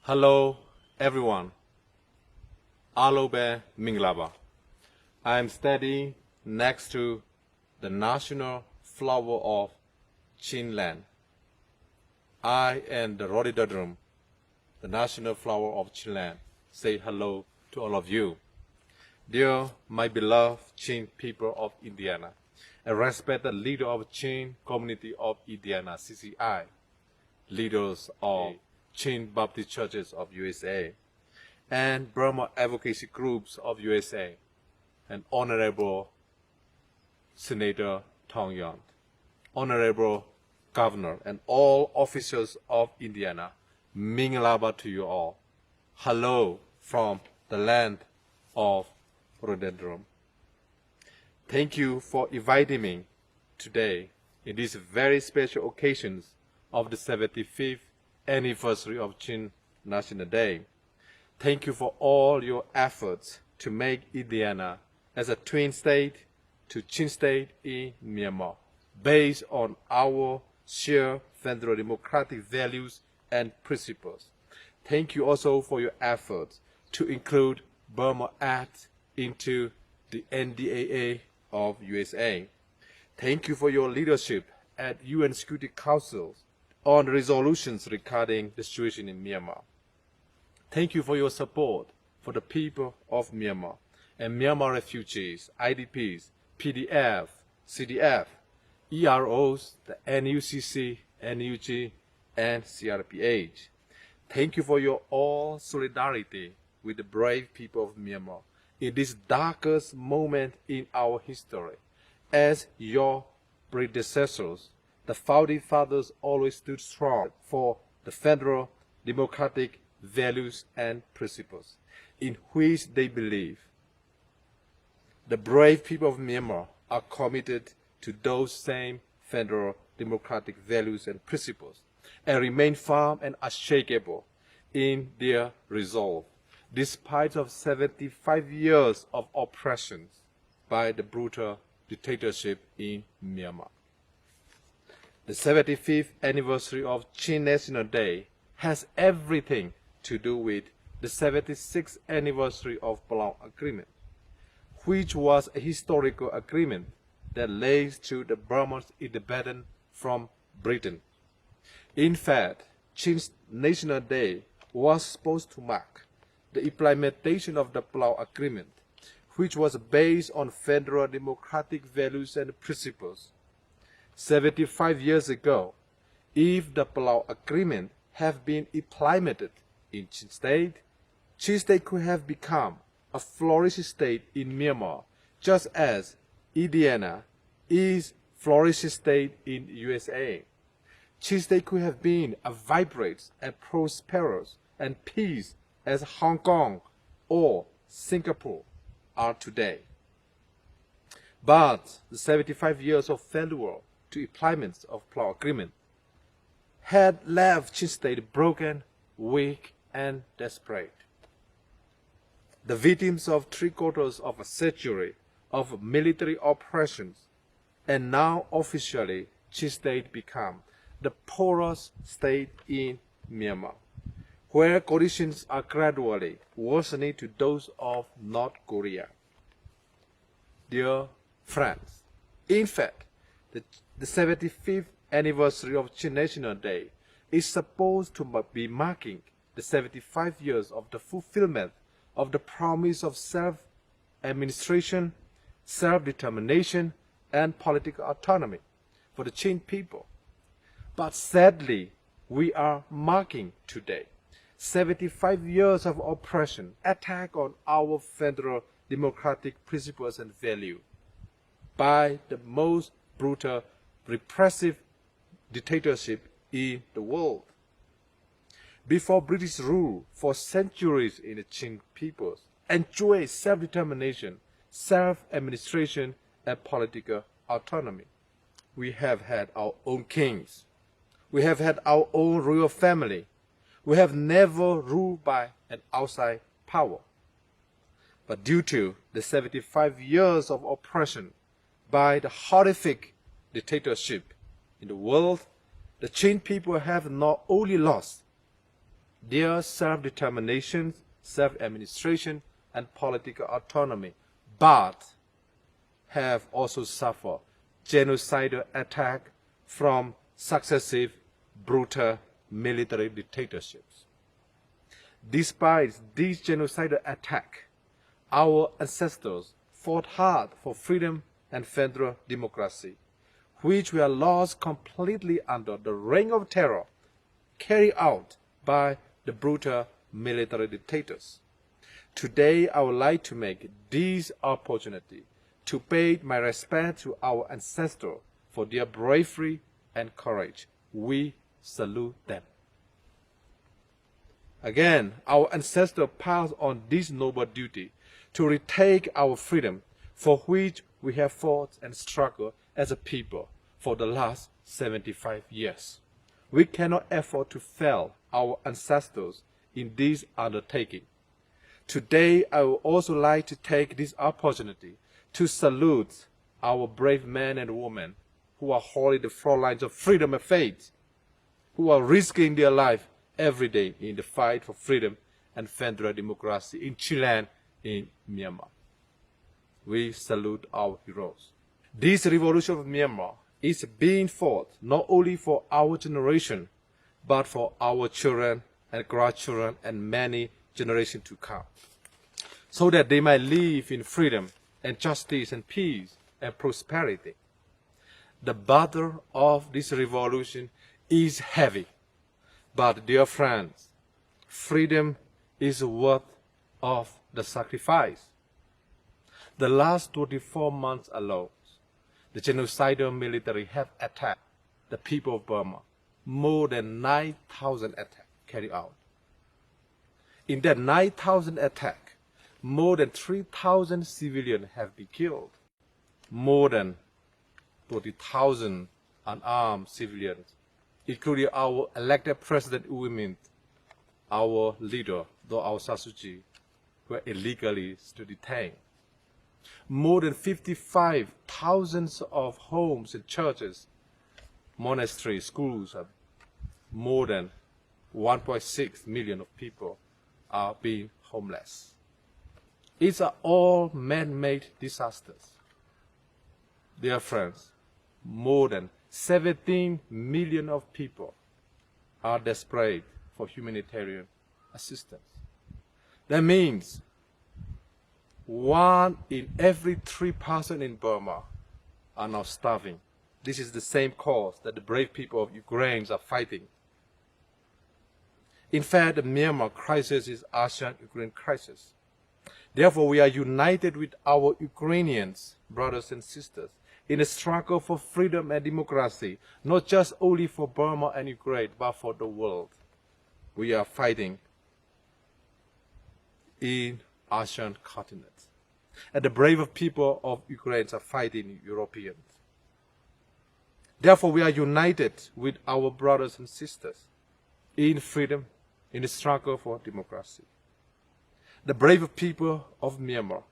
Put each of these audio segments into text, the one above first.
Hello everyone. Alobe Minglaba. I am standing next to the national flower of Chinland. I and the rhododendron, the national flower of Chinland, say hello to all of you. Dear my beloved Chin people of Indiana, a respected leader of Chin community of Indiana, CCI, leaders of Chin Baptist churches of USA, and Burma advocacy groups of USA, and Honorable Senator Tong Yon, Honorable Governor, and all officials of Indiana, Minglaba to you all. Hello from the land of rhododendron. Thank you for inviting me today in these very special occasions of the 75th anniversary of Chin National Day. Thank you for all your efforts to make Indiana as a twin state to Chin state in Myanmar, based on our shared federal democratic values and principles. Thank you also for your efforts to include Burma Act into the NDAA of USA. Thank you for your leadership at UN Security Council on resolutions regarding the situation in Myanmar. Thank you for your support for the people of Myanmar and Myanmar refugees, IDPs, PDF, CDF, EROs, the NUCC, NUG, and CRPH. Thank you for your all solidarity with the brave people of Myanmar in this darkest moment in our history. As your predecessors, the founding fathers always stood strong for the federal democratic values and principles in which they believe. The brave people of Myanmar are committed to those same federal democratic values and principles and remain firm and unshakable in their resolve, despite of 75 years of oppression by the brutal dictatorship in Myanmar. The 75th anniversary of Chin National Day has everything to do with the 76th anniversary of Palau Agreement, which was a historical agreement that lays to the Burma's independence from Britain. In fact, Chin's National Day was supposed to mark the implementation of the Palau Agreement, which was based on federal democratic values and principles. 75 years ago, if the Palau Agreement had been implemented in Chin State could have become a flourishing state in Myanmar, just as Indiana is flourishing state in USA. Chin State could have been a vibrant and prosperous and peace as Hong Kong or Singapore are today. But the 75 years of failure to implement of Palau Agreement had left Chin State broken, weak, and desperate. The victims of 3/4 of a century of military operations, and now officially Chin State become the poorest state in Myanmar, where conditions are gradually worsening to those of North Korea. Dear friends, in fact, the 75th anniversary of Chin National Day is supposed to be marking the 75 years of the fulfillment of the promise of self-administration, self-determination, and political autonomy for the Chin people. But sadly, we are marking today 75 years of oppression, attack on our federal democratic principles and values by the most brutal, repressive dictatorship in the world. Before British rule for centuries in the Chin peoples enjoyed self-determination, self-administration, and political autonomy. We have had our own kings. We have had our own royal family. We have never ruled by an outside power. But due to the 75 years of oppression by the horrific dictatorship in the world, the Chin people have not only lost their self-determination, self-administration, and political autonomy, but have also suffered genocidal attack from successive brutal military dictatorships. Despite these genocidal attacks, our ancestors fought hard for freedom and federal democracy, which were lost completely under the reign of terror carried out by the brutal military dictators. Today, I would like to make this opportunity to pay my respect to our ancestors for their bravery and courage. We salute them. Again, our ancestors passed on this noble duty to retake our freedom, for which we have fought and struggled as a people for the last 75 years. We cannot afford to fail our ancestors in this undertaking. Today, I would also like to take this opportunity to salute our brave men and women who are holding the front lines of freedom and faith, who are risking their life every day in the fight for freedom and federal democracy in Chile and in Myanmar. We salute our heroes. This revolution of Myanmar is being fought not only for our generation, but for our children and grandchildren and many generations to come, so that they might live in freedom and justice and peace and prosperity. The battle of this revolution is heavy, but dear friends, freedom is worth of the sacrifice. The last 24 months alone, the genocidal military have attacked the people of Burma. More than 9,000 attacks carried out. In that 9,000 attacks, more than 3,000 civilians have been killed. More than 20,000 unarmed civilians, including our elected President U Mint, our leader, Ko.Dr.Sa, were illegally detained. More than 55,000 of homes and churches, monasteries, schools, more than 1.6 million of people are being homeless. It's all man-made disasters. Dear friends, more than 17 million of people are desperate for humanitarian assistance. That means 1 in every 3 persons in Burma are now starving. This is the same cause that the brave people of Ukraine are fighting. In fact, the Myanmar crisis is ASEAN-Ukraine crisis. Therefore, we are united with our Ukrainians, brothers and sisters, in a struggle for freedom and democracy, not just only for Burma and Ukraine, but for the world. We are fighting in ASEAN continent. And the brave people of Ukraine are fighting Europeans. Therefore, we are united with our brothers and sisters in freedom, in the struggle for democracy. The brave people of Myanmar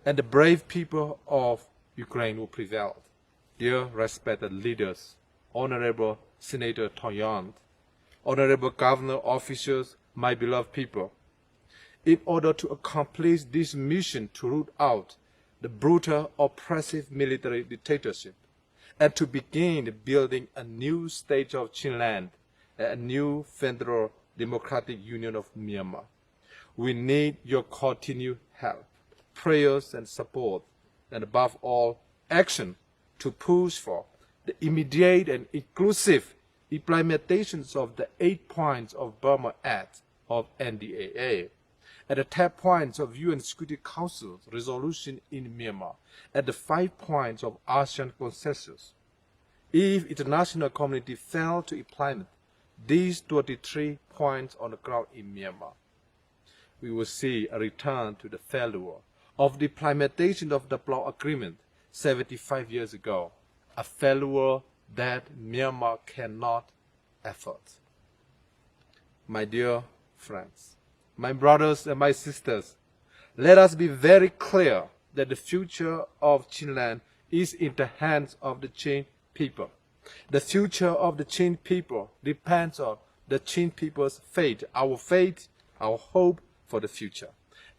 and the brave people of Ukraine will prevail. Dear respected leaders, Honorable Senator Toyant, Honorable Governor officials, my beloved people, in order to accomplish this mission to root out the brutal, oppressive military dictatorship and to begin building a new state of Chinland, a new federal democratic union of Myanmar, we need your continued help, prayers and support, and above all, action to push for the immediate and inclusive implementations of the 8 points of Burma Act of NDAA, and the 10 points of UN Security Council's resolution in Myanmar, and the 5 points of ASEAN consensus. If international community fail to implement these 23 points on the ground in Myanmar, we will see a return to the failure of the implementation of the Tlak agreement 75 years ago, a failure that Myanmar cannot afford. My dear friends, my brothers and my sisters, let us be very clear that the future of Chinland is in the hands of the Chin people. The future of the Chin people depends on the Chin people's fate, our hope for the future,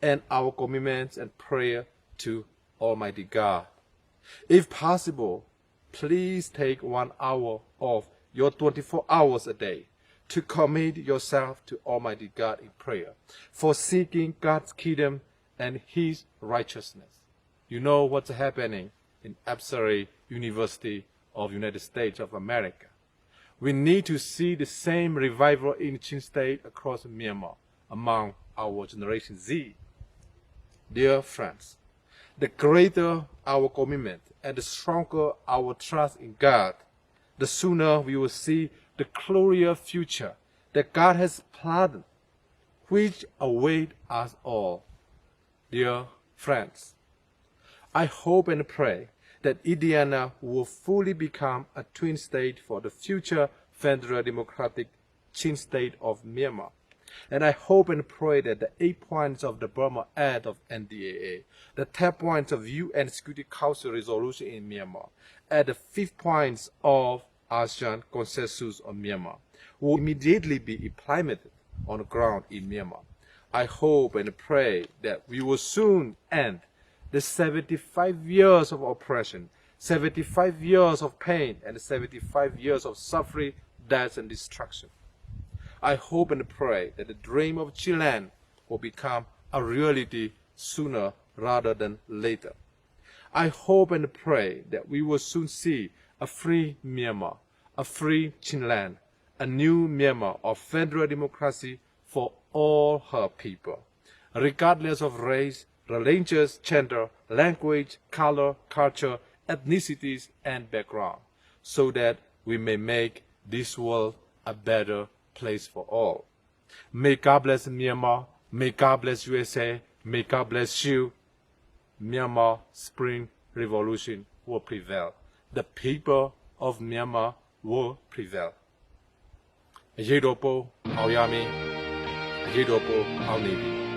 and our commitment and prayer to Almighty God. If possible, please take 1 hour of your 24 hours a day to commit yourself to Almighty God in prayer for seeking God's kingdom and His righteousness. You know what's happening in Absari University of United States of America. We need to see the same revival in Chin State across Myanmar among our Generation Z. Dear friends, the greater our commitment and the stronger our trust in God, the sooner we will see the glorious future that God has planned, which await us all. Dear friends, I hope and pray that Indiana will fully become a twin state for the future Federal Democratic Chin State of Myanmar. And I hope and pray that the 8 points of the Burma Act of NDAA, the 10 points of UN Security Council resolution in Myanmar, and the 5 points of ASEAN Consensus on Myanmar will immediately be implemented on the ground in Myanmar. I hope and pray that we will soon end the 75 years of oppression, 75 years of pain, and 75 years of suffering, death, and destruction. I hope and pray that the dream of Chilean will become a reality sooner rather than later. I hope and pray that we will soon see a free Myanmar, a free Chinland, a new Myanmar of federal democracy for all her people, regardless of race, religious, gender, language, color, culture, ethnicities, and background, so that we may make this world a better place for all. May God bless Myanmar, may God bless USA, may God bless you. Myanmar Spring Revolution will prevail. The people of Myanmar will prevail. အရေးတော်ပုံအောင်ရမည် အရေးတော်ပုံအောင်နေပြီ